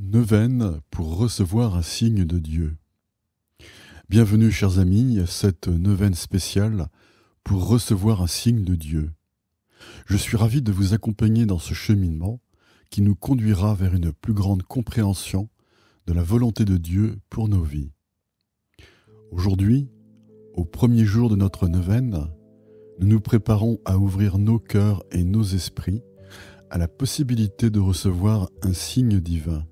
Neuvaine pour recevoir un signe de Dieu. Bienvenue, chers amis, à cette neuvaine spéciale pour recevoir un signe de Dieu. Je suis ravi de vous accompagner dans ce cheminement qui nous conduira vers une plus grande compréhension de la volonté de Dieu pour nos vies. Aujourd'hui, au premier jour de notre neuvaine, nous nous préparons à ouvrir nos cœurs et nos esprits à la possibilité de recevoir un signe divin.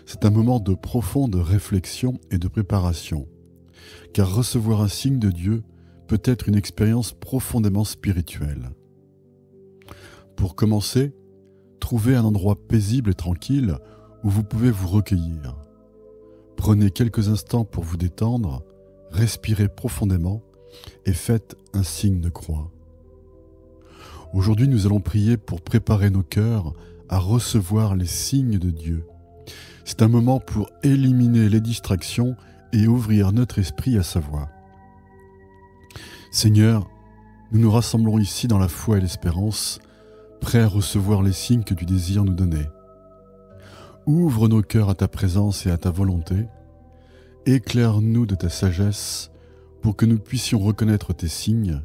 C'est un moment de profonde réflexion et de préparation, car recevoir un signe de Dieu peut être une expérience profondément spirituelle. Pour commencer, trouvez un endroit paisible et tranquille où vous pouvez vous recueillir. Prenez quelques instants pour vous détendre, respirez profondément et faites un signe de croix. Aujourd'hui, nous allons prier pour préparer nos cœurs à recevoir les signes de Dieu. C'est un moment pour éliminer les distractions et ouvrir notre esprit à sa voix. Seigneur, nous nous rassemblons ici dans la foi et l'espérance, prêts à recevoir les signes que tu désires nous donner. Ouvre nos cœurs à ta présence et à ta volonté. Éclaire-nous de ta sagesse pour que nous puissions reconnaître tes signes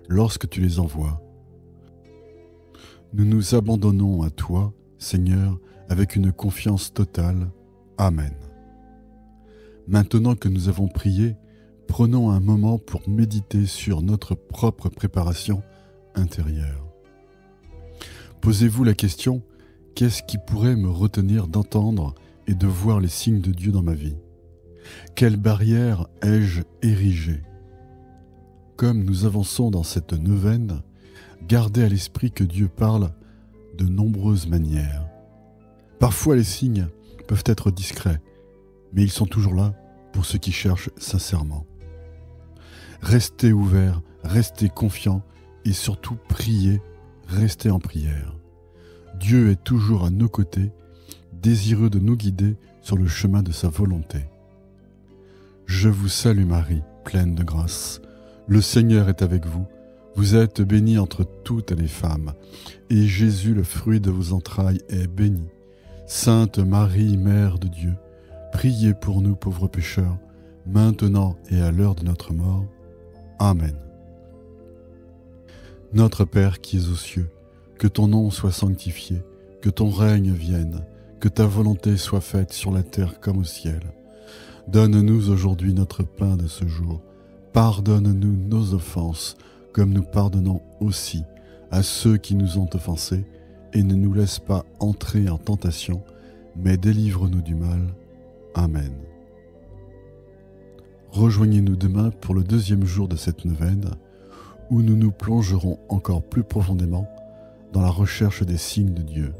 lorsque tu les envoies. Nous nous abandonnons à toi, Seigneur, avec une confiance totale. Amen. Maintenant que nous avons prié, prenons un moment pour méditer sur notre propre préparation intérieure. Posez-vous la question, qu'est-ce qui pourrait me retenir d'entendre et de voir les signes de Dieu dans ma vie ? Quelle barrière ai-je érigée ? Comme nous avançons dans cette neuvaine, gardez à l'esprit que Dieu parle de nombreuses manières. Parfois les signes peuvent être discrets, mais ils sont toujours là pour ceux qui cherchent sincèrement. Restez ouverts, restez confiants et surtout priez, restez en prière. Dieu est toujours à nos côtés, désireux de nous guider sur le chemin de sa volonté. Je vous salue Marie, pleine de grâce. Le Seigneur est avec vous. Vous êtes bénie entre toutes les femmes, et Jésus, le fruit de vos entrailles, est béni. Sainte Marie, Mère de Dieu, priez pour nous pauvres pécheurs, maintenant et à l'heure de notre mort. Amen. Notre Père qui es aux cieux, que ton nom soit sanctifié, que ton règne vienne, que ta volonté soit faite sur la terre comme au ciel. Donne-nous aujourd'hui notre pain de ce jour. Pardonne-nous nos offenses, comme nous pardonnons aussi à ceux qui nous ont offensés, et ne nous laisse pas entrer en tentation, mais délivre-nous du mal. Amen. Rejoignez-nous demain pour le deuxième jour de cette neuvaine, où nous nous plongerons encore plus profondément dans la recherche des signes de Dieu.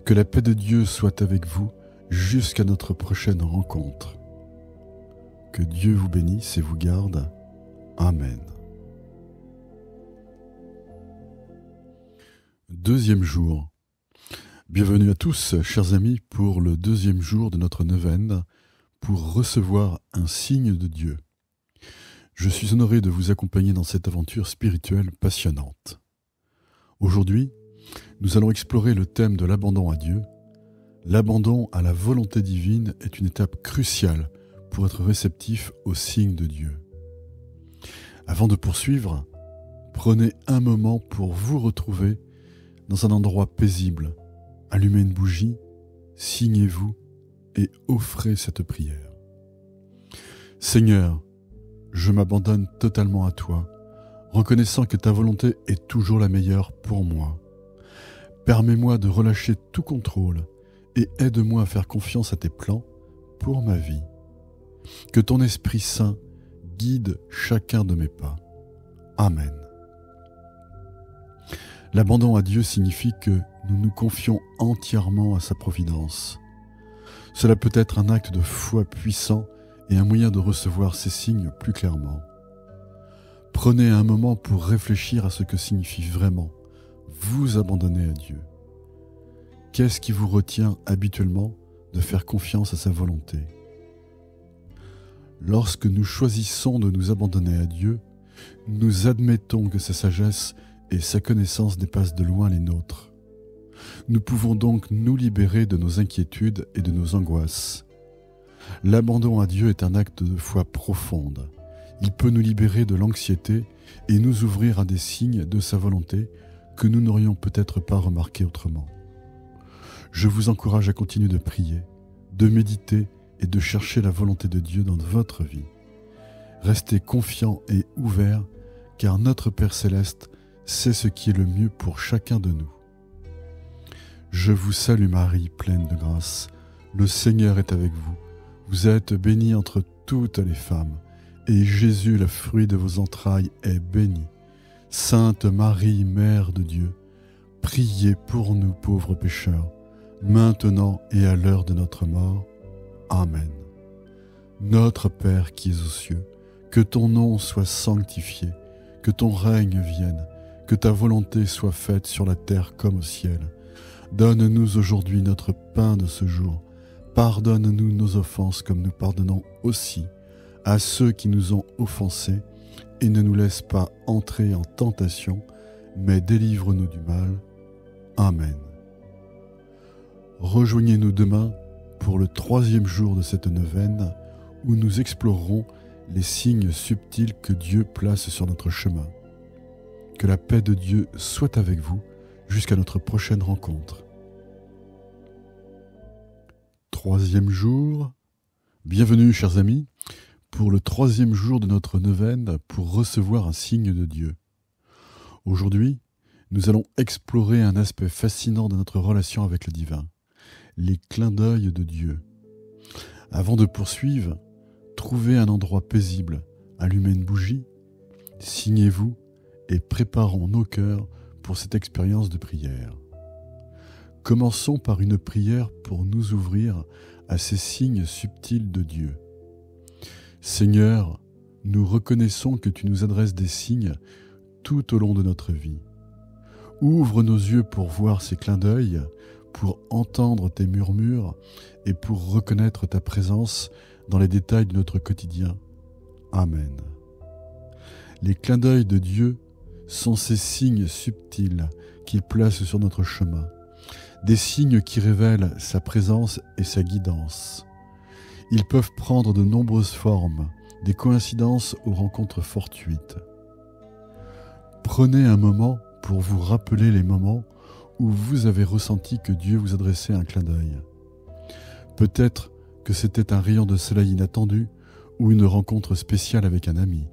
Que la paix de Dieu soit avec vous jusqu'à notre prochaine rencontre. Que Dieu vous bénisse et vous garde. Amen. Deuxième jour. Bienvenue à tous, chers amis, pour le deuxième jour de notre neuvaine, pour recevoir un signe de Dieu. Je suis honoré de vous accompagner dans cette aventure spirituelle passionnante. Aujourd'hui, nous allons explorer le thème de l'abandon à Dieu. L'abandon à la volonté divine est une étape cruciale pour être réceptif aux signes de Dieu. Avant de poursuivre, prenez un moment pour vous retrouver dans un endroit paisible, allumez une bougie, signez-vous et offrez cette prière. Seigneur, je m'abandonne totalement à toi, reconnaissant que ta volonté est toujours la meilleure pour moi. Permets-moi de relâcher tout contrôle et aide-moi à faire confiance à tes plans pour ma vie. Que ton Esprit Saint guide chacun de mes pas. Amen. L'abandon à Dieu signifie que nous nous confions entièrement à sa providence. Cela peut être un acte de foi puissant et un moyen de recevoir ces signes plus clairement. Prenez un moment pour réfléchir à ce que signifie vraiment vous abandonner à Dieu. Qu'est-ce qui vous retient habituellement de faire confiance à sa volonté ? Lorsque nous choisissons de nous abandonner à Dieu, nous admettons que sa sagesse et sa connaissance dépassent de loin les nôtres. Nous pouvons donc nous libérer de nos inquiétudes et de nos angoisses. L'abandon à Dieu est un acte de foi profonde. Il peut nous libérer de l'anxiété et nous ouvrir à des signes de sa volonté que nous n'aurions peut-être pas remarqués autrement. Je vous encourage à continuer de prier, de méditer et de chercher la volonté de Dieu dans votre vie. Restez confiants et ouverts, car notre Père Céleste sait ce qui est le mieux pour chacun de nous. Je vous salue Marie, pleine de grâce. Le Seigneur est avec vous. Vous êtes bénie entre toutes les femmes, et Jésus, le fruit de vos entrailles, est béni. Sainte Marie, Mère de Dieu, priez pour nous pauvres pécheurs, maintenant et à l'heure de notre mort. Amen. Notre Père qui es aux cieux, que ton nom soit sanctifié, que ton règne vienne, que ta volonté soit faite sur la terre comme au ciel. Donne-nous aujourd'hui notre pain de ce jour. Pardonne-nous nos offenses comme nous pardonnons aussi à ceux qui nous ont offensés, et ne nous laisse pas entrer en tentation, mais délivre-nous du mal. Amen. Rejoignez-nous demain pour le 3e jour de cette neuvaine, où nous explorerons les signes subtils que Dieu place sur notre chemin. Que la paix de Dieu soit avec vous jusqu'à notre prochaine rencontre. 3e jour. Bienvenue, chers amis, pour le 3e jour de notre neuvaine pour recevoir un signe de Dieu. Aujourd'hui, nous allons explorer un aspect fascinant de notre relation avec le divin, les clins d'œil de Dieu. Avant de poursuivre, trouvez un endroit paisible, allumez une bougie, signez-vous et préparons nos cœurs pour cette expérience de prière. Commençons par une prière pour nous ouvrir à ces signes subtils de Dieu. Seigneur, nous reconnaissons que tu nous adresses des signes tout au long de notre vie. Ouvre nos yeux pour voir ces clins d'œil, pour entendre tes murmures et pour reconnaître ta présence dans les détails de notre quotidien. Amen. Les clins d'œil de Dieu sont ces signes subtils qu'il place sur notre chemin, des signes qui révèlent sa présence et sa guidance. Ils peuvent prendre de nombreuses formes, des coïncidences aux rencontres fortuites. Prenez un moment pour vous rappeler les moments où vous avez ressenti que Dieu vous adressait un clin d'œil. Peut-être que c'était un rayon de soleil inattendu ou une rencontre spéciale avec un ami.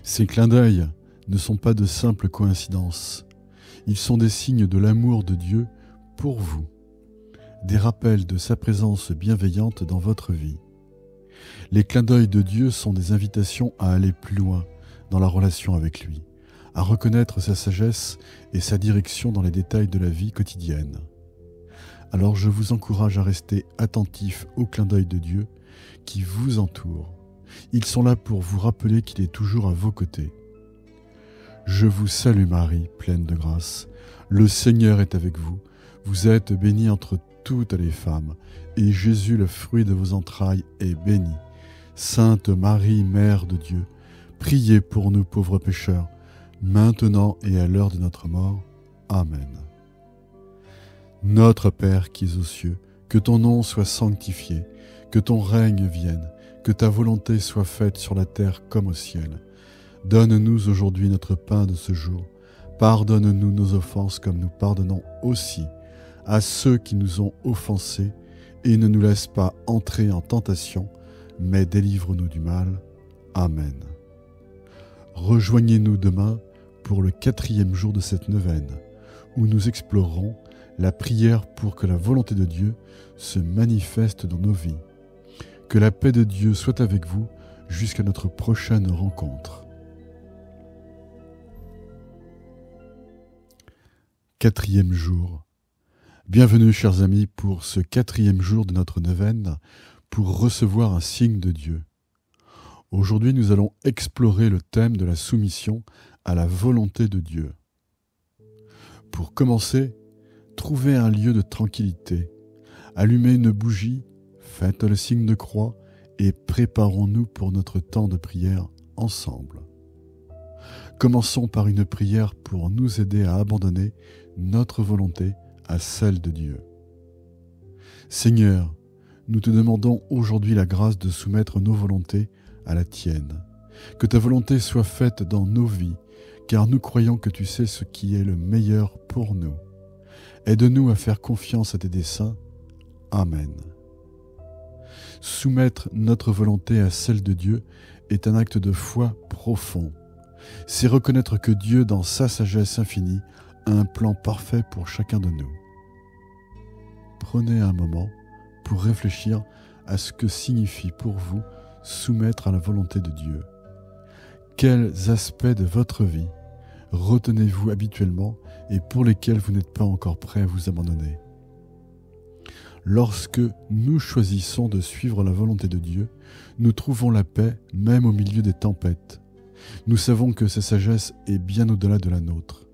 Ces clins d'œil ne sont pas de simples coïncidences. Ils sont des signes de l'amour de Dieu pour vous, des rappels de sa présence bienveillante dans votre vie. Les clins d'œil de Dieu sont des invitations à aller plus loin dans la relation avec lui, à reconnaître sa sagesse et sa direction dans les détails de la vie quotidienne. Alors je vous encourage à rester attentif aux clins d'œil de Dieu qui vous entourent. Ils sont là pour vous rappeler qu'il est toujours à vos côtés. Je vous salue Marie, pleine de grâce. Le Seigneur est avec vous. Vous êtes bénie entre toutes les femmes, et Jésus, le fruit de vos entrailles, est béni. Sainte Marie, Mère de Dieu, priez pour nous pauvres pécheurs, maintenant et à l'heure de notre mort. Amen. Notre Père qui es aux cieux, que ton nom soit sanctifié, que ton règne vienne, que ta volonté soit faite sur la terre comme au ciel. Donne-nous aujourd'hui notre pain de ce jour. Pardonne-nous nos offenses comme nous pardonnons aussi à ceux qui nous ont offensés, et ne nous laisse pas entrer en tentation, mais délivre-nous du mal. Amen. Rejoignez-nous demain pour le 4e jour de cette neuvaine, où nous explorerons la prière pour que la volonté de Dieu se manifeste dans nos vies. Que la paix de Dieu soit avec vous jusqu'à notre prochaine rencontre. 4e jour. Bienvenue, chers amis, pour ce 4e jour de notre neuvaine, pour recevoir un signe de Dieu. Aujourd'hui, nous allons explorer le thème de la soumission à la volonté de Dieu. Pour commencer, trouvez un lieu de tranquillité, allumez une bougie, faites le signe de croix et préparons-nous pour notre temps de prière ensemble. Commençons par une prière pour nous aider à abandonner notre volonté à celle de Dieu. Seigneur, nous te demandons aujourd'hui la grâce de soumettre nos volontés à la tienne. Que ta volonté soit faite dans nos vies, car nous croyons que tu sais ce qui est le meilleur pour nous. Aide-nous à faire confiance à tes desseins. Amen. Soumettre notre volonté à celle de Dieu est un acte de foi profond. C'est reconnaître que Dieu, dans sa sagesse infinie, a un plan parfait pour chacun de nous. Prenez un moment pour réfléchir à ce que signifie pour vous soumettre à la volonté de Dieu. Quels aspects de votre vie retenez-vous habituellement et pour lesquels vous n'êtes pas encore prêt à vous abandonner? Lorsque nous choisissons de suivre la volonté de Dieu, nous trouvons la paix même au milieu des tempêtes. Nous savons que sa sagesse est bien au-delà de la nôtre.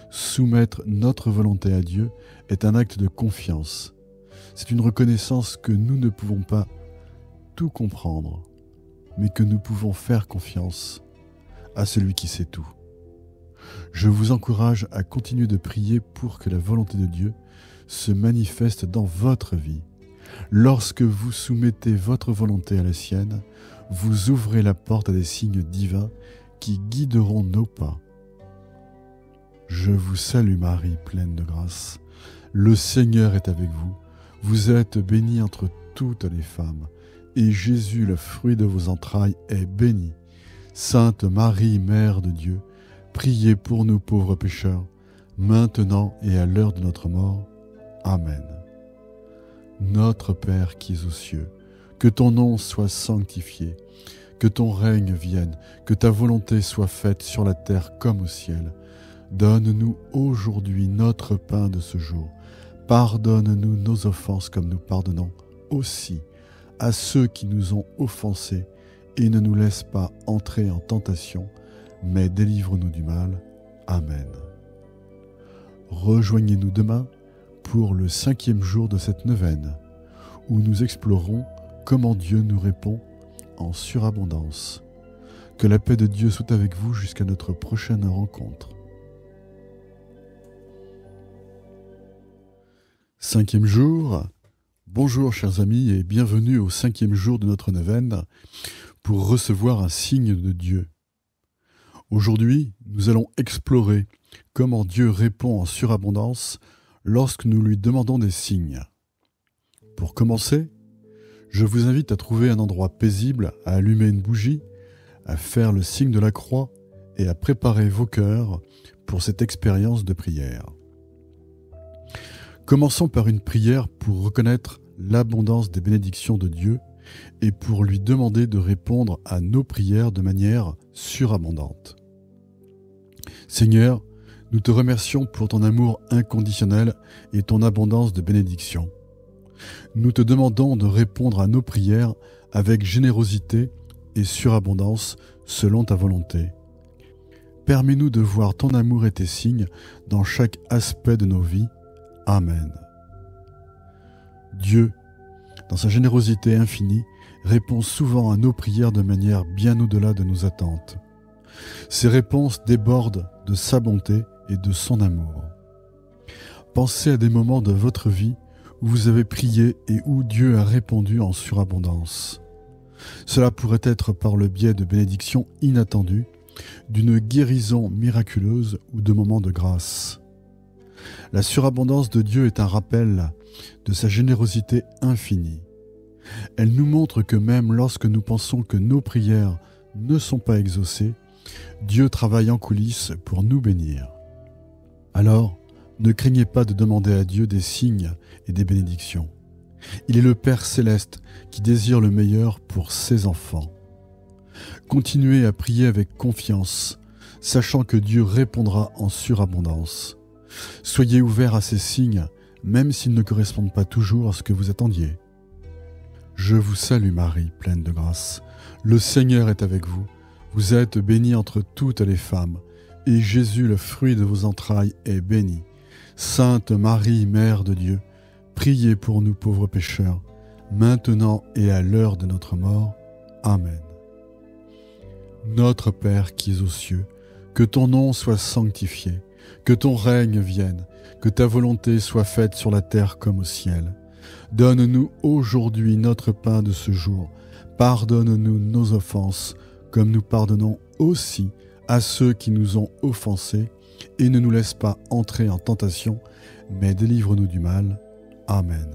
Soumettre notre volonté à Dieu est un acte de confiance. C'est une reconnaissance que nous ne pouvons pas tout comprendre, mais que nous pouvons faire confiance à celui qui sait tout. Je vous encourage à continuer de prier pour que la volonté de Dieu se manifeste dans votre vie. Lorsque vous soumettez votre volonté à la sienne, vous ouvrez la porte à des signes divins qui guideront nos pas. Je vous salue Marie, pleine de grâce. Le Seigneur est avec vous. Vous êtes bénie entre toutes les femmes, et Jésus, le fruit de vos entrailles, est béni. Sainte Marie, Mère de Dieu, priez pour nous pauvres pécheurs, maintenant et à l'heure de notre mort. Amen. Notre Père qui es aux cieux, que ton nom soit sanctifié, que ton règne vienne, que ta volonté soit faite sur la terre comme au ciel. Donne-nous aujourd'hui notre pain de ce jour. Pardonne-nous nos offenses comme nous pardonnons aussi à ceux qui nous ont offensés, et ne nous laisse pas entrer en tentation, mais délivre-nous du mal. Amen. Rejoignez-nous demain pour le 5e jour de cette neuvaine, où nous explorerons comment Dieu nous répond en surabondance. Que la paix de Dieu soit avec vous jusqu'à notre prochaine rencontre. 5e jour. Bonjour chers amis et bienvenue au 5e jour de notre neuvaine pour recevoir un signe de Dieu. Aujourd'hui, nous allons explorer comment Dieu répond en surabondance lorsque nous lui demandons des signes. Pour commencer, je vous invite à trouver un endroit paisible, à allumer une bougie, à faire le signe de la croix et à préparer vos cœurs pour cette expérience de prière. Commençons par une prière pour reconnaître l'abondance des bénédictions de Dieu et pour lui demander de répondre à nos prières de manière surabondante. Seigneur, nous te remercions pour ton amour inconditionnel et ton abondance de bénédictions. Nous te demandons de répondre à nos prières avec générosité et surabondance selon ta volonté. Permets-nous de voir ton amour et tes signes dans chaque aspect de nos vies. Amen. Dieu, dans sa générosité infinie, répond souvent à nos prières de manière bien au-delà de nos attentes. Ces réponses débordent de sa bonté et de son amour. Pensez à des moments de votre vie où vous avez prié et où Dieu a répondu en surabondance. Cela pourrait être par le biais de bénédictions inattendues, d'une guérison miraculeuse ou de moments de grâce. La surabondance de Dieu est un rappel de sa générosité infinie. Elle nous montre que même lorsque nous pensons que nos prières ne sont pas exaucées, Dieu travaille en coulisses pour nous bénir. Alors, ne craignez pas de demander à Dieu des signes et des bénédictions. Il est le Père céleste qui désire le meilleur pour ses enfants. Continuez à prier avec confiance, sachant que Dieu répondra en surabondance. Soyez ouverts à ces signes, même s'ils ne correspondent pas toujours à ce que vous attendiez. Je vous salue Marie, pleine de grâce. Le Seigneur est avec vous. Vous êtes bénie entre toutes les femmes, et Jésus, le fruit de vos entrailles, est béni. Sainte Marie, Mère de Dieu, priez pour nous pauvres pécheurs, maintenant et à l'heure de notre mort. Amen. Notre Père qui es aux cieux, que ton nom soit sanctifié, Que ton règne vienne, que ta volonté soit faite sur la terre comme au ciel. Donne-nous aujourd'hui notre pain de ce jour. Pardonne-nous nos offenses, comme nous pardonnons aussi à ceux qui nous ont offensés, et ne nous laisse pas entrer en tentation, mais délivre-nous du mal. Amen.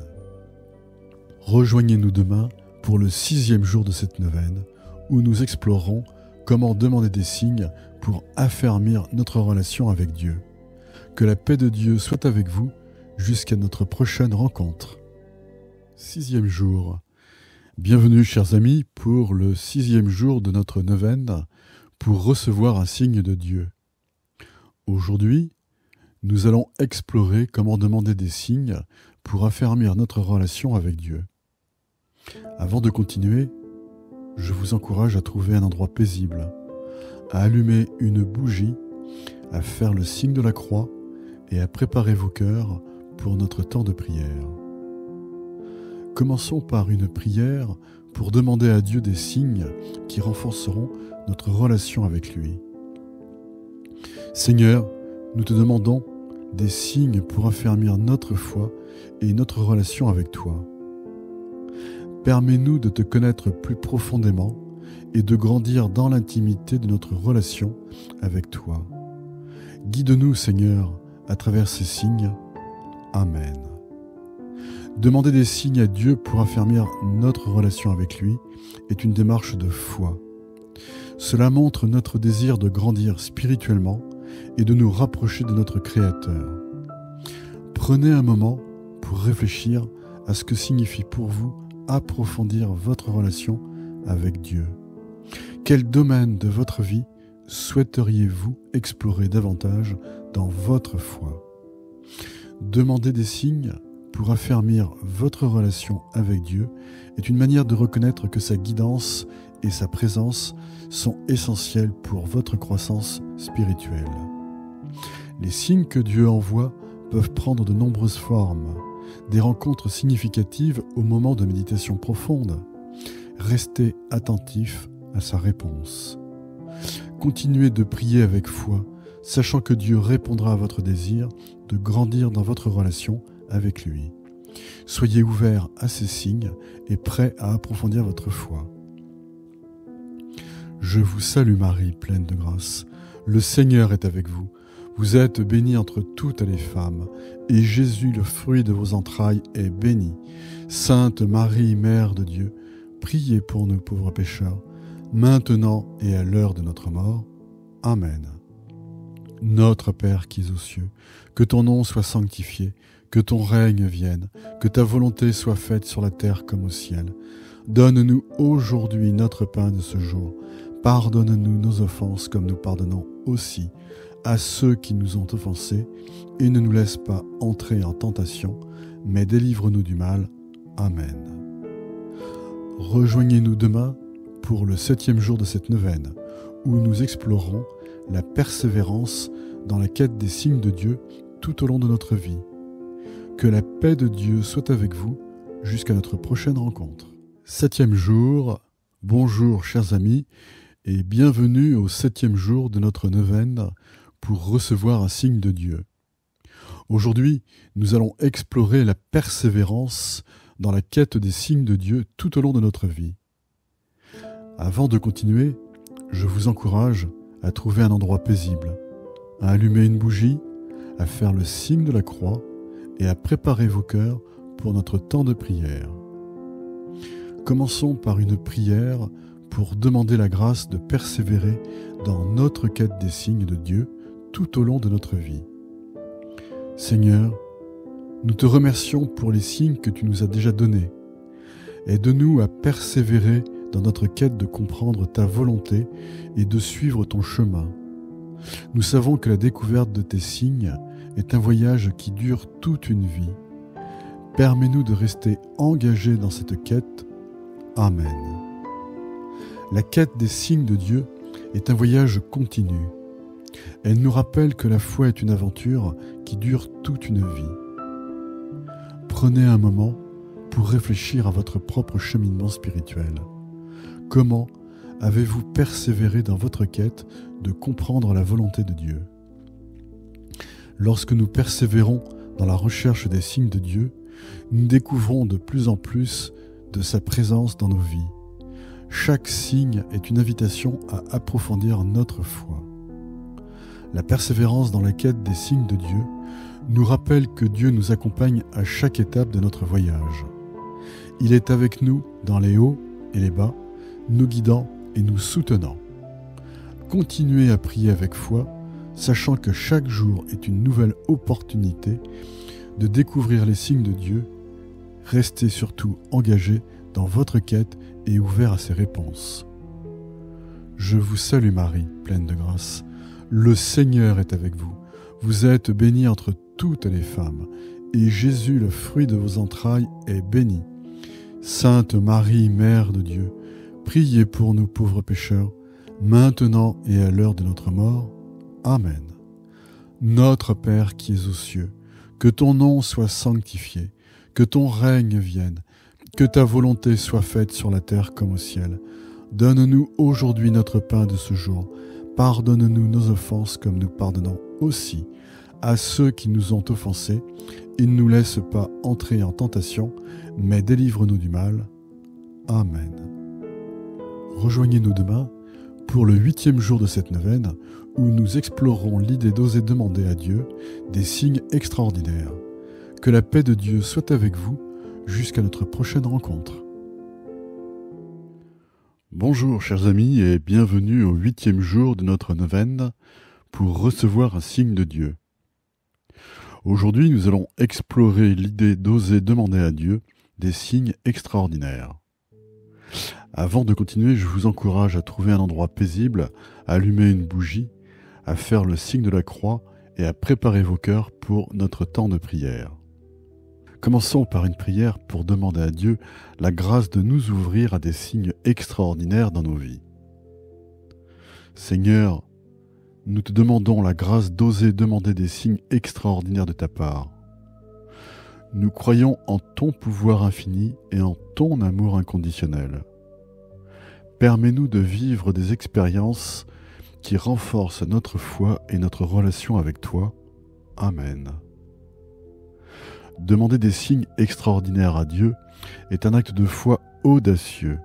Rejoignez-nous demain pour le 6e jour de cette neuvaine, où nous explorerons comment demander des signes pour affermir notre relation avec Dieu. Que la paix de Dieu soit avec vous jusqu'à notre prochaine rencontre. 6e jour. Bienvenue, chers amis, pour le 6e jour de notre neuvaine, pour recevoir un signe de Dieu. Aujourd'hui, nous allons explorer comment demander des signes pour affermir notre relation avec Dieu. Avant de continuer, je vous encourage à trouver un endroit paisible, à allumer une bougie, à faire le signe de la croix et à préparer vos cœurs pour notre temps de prière. Commençons par une prière pour demander à Dieu des signes qui renforceront notre relation avec lui. Seigneur, nous te demandons des signes pour affermir notre foi et notre relation avec toi. Permets-nous de te connaître plus profondément et de grandir dans l'intimité de notre relation avec toi. Guide-nous, Seigneur, à travers ces signes. Amen. Demander des signes à Dieu pour affermir notre relation avec lui est une démarche de foi. Cela montre notre désir de grandir spirituellement et de nous rapprocher de notre Créateur. Prenez un moment pour réfléchir à ce que signifie pour vous approfondir votre relation avec Dieu. Quel domaine de votre vie souhaiteriez-vous explorer davantage dans votre foi? Demander des signes pour affermir votre relation avec Dieu est une manière de reconnaître que sa guidance et sa présence sont essentielles pour votre croissance spirituelle. Les signes que Dieu envoie peuvent prendre de nombreuses formes, des rencontres significatives au moment de méditation profonde. Restez attentif à sa réponse. Continuez de prier avec foi, sachant que Dieu répondra à votre désir de grandir dans votre relation avec lui. Soyez ouverts à ces signes et prêts à approfondir votre foi. Je vous salue Marie, pleine de grâce. Le Seigneur est avec vous. Vous êtes bénie entre toutes les femmes, et Jésus, le fruit de vos entrailles, est béni. Sainte Marie, Mère de Dieu, priez pour nous pauvres pécheurs, maintenant et à l'heure de notre mort. Amen. Notre Père qui es aux cieux, que ton nom soit sanctifié, que ton règne vienne, que ta volonté soit faite sur la terre comme au ciel. Donne-nous aujourd'hui notre pain de ce jour. Pardonne-nous nos offenses comme nous pardonnons aussi à ceux qui nous ont offensés, et ne nous laisse pas entrer en tentation, mais délivre-nous du mal. Amen. Rejoignez-nous demain pour le 7e jour de cette neuvaine, où nous explorerons la persévérance dans la quête des signes de Dieu tout au long de notre vie. Que la paix de Dieu soit avec vous jusqu'à notre prochaine rencontre. 7e jour, bonjour chers amis, et bienvenue au 7e jour de notre neuvaine pour recevoir un signe de Dieu. Aujourd'hui, nous allons explorer la persévérance dans la quête des signes de Dieu tout au long de notre vie. Avant de continuer, je vous encourage à trouver un endroit paisible, à allumer une bougie, à faire le signe de la croix et à préparer vos cœurs pour notre temps de prière. Commençons par une prière pour demander la grâce de persévérer dans notre quête des signes de Dieu tout au long de notre vie. Seigneur, nous te remercions pour les signes que tu nous as déjà donnés. Aide-nous à persévérer dans notre quête de comprendre ta volonté et de suivre ton chemin. Nous savons que la découverte de tes signes est un voyage qui dure toute une vie. Permets-nous de rester engagés dans cette quête. Amen. La quête des signes de Dieu est un voyage continu. Elle nous rappelle que la foi est une aventure qui dure toute une vie. Prenez un moment pour réfléchir à votre propre cheminement spirituel. Comment avez-vous persévéré dans votre quête de comprendre la volonté de Dieu ? Lorsque nous persévérons dans la recherche des signes de Dieu, nous découvrons de plus en plus de sa présence dans nos vies. Chaque signe est une invitation à approfondir notre foi. La persévérance dans la quête des signes de Dieu nous rappelle que Dieu nous accompagne à chaque étape de notre voyage. Il est avec nous dans les hauts et les bas, nous guidant et nous soutenant. Continuez à prier avec foi, sachant que chaque jour est une nouvelle opportunité de découvrir les signes de Dieu. Restez surtout engagés dans votre quête et ouverts à ses réponses. Je vous salue Marie, pleine de grâce. Le Seigneur est avec vous. Vous êtes bénie entre toutes les femmes, et Jésus, le fruit de vos entrailles, est béni. Sainte Marie, Mère de Dieu, priez pour nous pauvres pécheurs, maintenant et à l'heure de notre mort. Amen. Notre Père qui es aux cieux, que ton nom soit sanctifié, que ton règne vienne, que ta volonté soit faite sur la terre comme au ciel. Donne-nous aujourd'hui notre pain de ce jour. Pardonne-nous nos offenses comme nous pardonnons aussi à ceux qui nous ont offensés. Et ne nous laisse pas entrer en tentation, mais délivre-nous du mal. Amen. Rejoignez-nous demain pour le 8e jour de cette neuvaine où nous explorerons l'idée d'oser demander à Dieu des signes extraordinaires. Que la paix de Dieu soit avec vous jusqu'à notre prochaine rencontre. Bonjour chers amis et bienvenue au 8e jour de notre neuvaine pour recevoir un signe de Dieu. Aujourd'hui, nous allons explorer l'idée d'oser demander à Dieu des signes extraordinaires. Avant de continuer, je vous encourage à trouver un endroit paisible, à allumer une bougie, à faire le signe de la croix et à préparer vos cœurs pour notre temps de prière. Commençons par une prière pour demander à Dieu la grâce de nous ouvrir à des signes extraordinaires dans nos vies. Seigneur, nous te demandons la grâce d'oser demander des signes extraordinaires de ta part. Nous croyons en ton pouvoir infini et en ton amour inconditionnel. Permets-nous de vivre des expériences qui renforcent notre foi et notre relation avec toi. Amen. Demander des signes extraordinaires à Dieu est un acte de foi audacieux.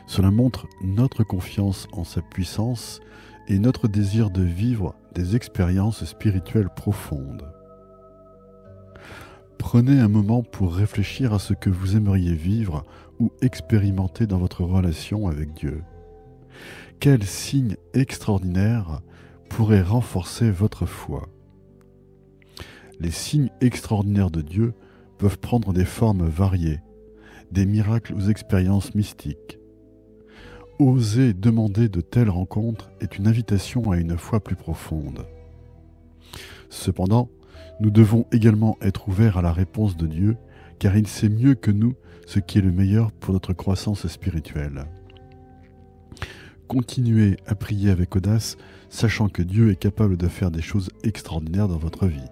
Cela montre notre confiance en sa puissance et notre désir de vivre des expériences spirituelles profondes. Prenez un moment pour réfléchir à ce que vous aimeriez vivre ou expérimenter dans votre relation avec Dieu. Quels signes extraordinaires pourraient renforcer votre foi ? Les signes extraordinaires de Dieu peuvent prendre des formes variées, des miracles aux expériences mystiques. Oser demander de telles rencontres est une invitation à une foi plus profonde. Cependant, nous devons également être ouverts à la réponse de Dieu, car il sait mieux que nous ce qui est le meilleur pour notre croissance spirituelle. Continuez à prier avec audace, sachant que Dieu est capable de faire des choses extraordinaires dans votre vie.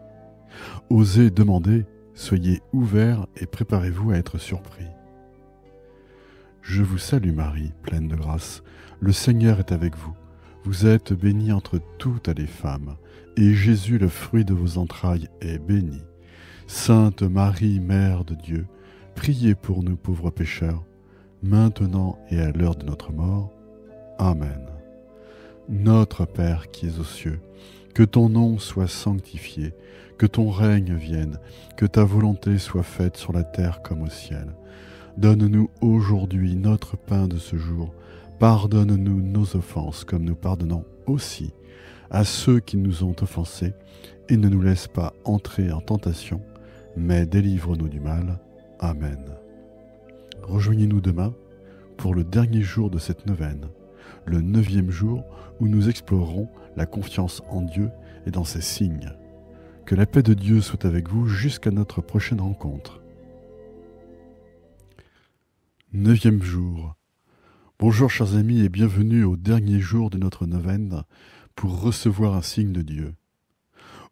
Osez demander, soyez ouverts et préparez-vous à être surpris. Je vous salue Marie, pleine de grâce, le Seigneur est avec vous. Vous êtes bénie entre toutes les femmes, et Jésus, le fruit de vos entrailles, est béni. Sainte Marie, Mère de Dieu, priez pour nous pauvres pécheurs, maintenant et à l'heure de notre mort. Amen. Notre Père qui es aux cieux, que ton nom soit sanctifié, que ton règne vienne, que ta volonté soit faite sur la terre comme au ciel. Donne-nous aujourd'hui notre pain de ce jour. Pardonne-nous nos offenses comme nous pardonnons aussi à ceux qui nous ont offensés, et ne nous laisse pas entrer en tentation, mais délivre-nous du mal. Amen. Rejoignez-nous demain pour le dernier jour de cette neuvaine, le 9e jour où nous explorerons la confiance en Dieu et dans ses signes. Que la paix de Dieu soit avec vous jusqu'à notre prochaine rencontre. 9e jour. Bonjour chers amis et bienvenue au dernier jour de notre neuvaine pour recevoir un signe de Dieu.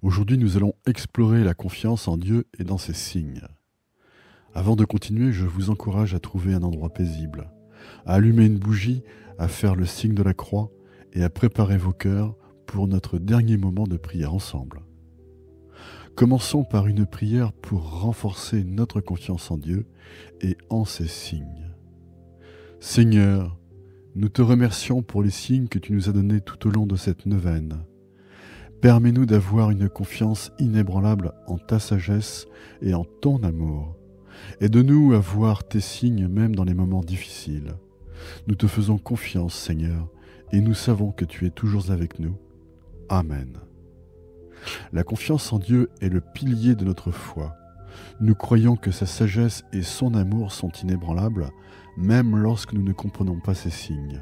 Aujourd'hui nous allons explorer la confiance en Dieu et dans ses signes. Avant de continuer, je vous encourage à trouver un endroit paisible, à allumer une bougie, à faire le signe de la croix et à préparer vos cœurs pour notre dernier moment de prière ensemble. Commençons par une prière pour renforcer notre confiance en Dieu et en ses signes. Seigneur, nous te remercions pour les signes que tu nous as donnés tout au long de cette neuvaine. Permets-nous d'avoir une confiance inébranlable en ta sagesse et en ton amour. Aide-nous à voir tes signes même dans les moments difficiles. Nous te faisons confiance, Seigneur, et nous savons que tu es toujours avec nous. Amen. La confiance en Dieu est le pilier de notre foi. Nous croyons que sa sagesse et son amour sont inébranlables, même lorsque nous ne comprenons pas ses signes.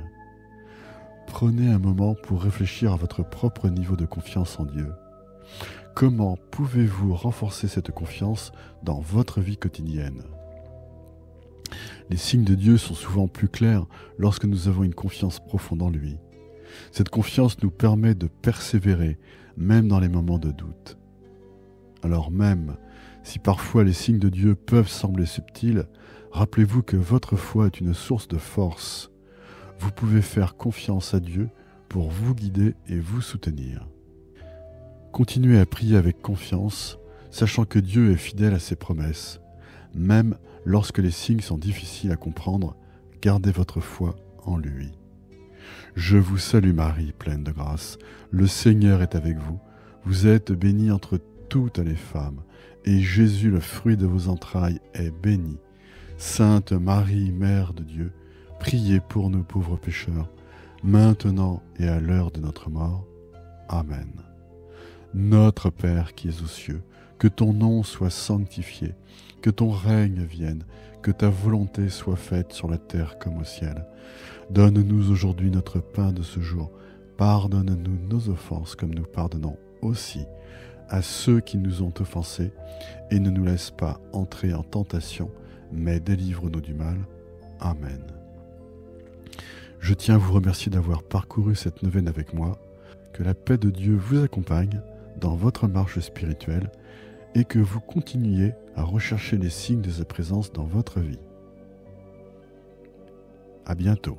Prenez un moment pour réfléchir à votre propre niveau de confiance en Dieu. Comment pouvez-vous renforcer cette confiance dans votre vie quotidienne ? Les signes de Dieu sont souvent plus clairs lorsque nous avons une confiance profonde en lui. Cette confiance nous permet de persévérer, même dans les moments de doute. Alors même si parfois les signes de Dieu peuvent sembler subtils, rappelez-vous que votre foi est une source de force. Vous pouvez faire confiance à Dieu pour vous guider et vous soutenir. Continuez à prier avec confiance, sachant que Dieu est fidèle à ses promesses. Même lorsque les signes sont difficiles à comprendre, gardez votre foi en lui. Je vous salue Marie, pleine de grâce. Le Seigneur est avec vous. Vous êtes bénie entre toutes les femmes, et Jésus, le fruit de vos entrailles, est béni. Sainte Marie, Mère de Dieu, priez pour nous pauvres pécheurs, maintenant et à l'heure de notre mort. Amen. Notre Père qui es aux cieux, que ton nom soit sanctifié, que ton règne vienne, que ta volonté soit faite sur la terre comme au ciel. Donne-nous aujourd'hui notre pain de ce jour. Pardonne-nous nos offenses comme nous pardonnons aussi à ceux qui nous ont offensés, et ne nous laisse pas entrer en tentation, mais délivre-nous du mal. Amen. Je tiens à vous remercier d'avoir parcouru cette neuvaine avec moi. Que la paix de Dieu vous accompagne dans votre marche spirituelle et que vous continuiez à rechercher les signes de sa présence dans votre vie. À bientôt.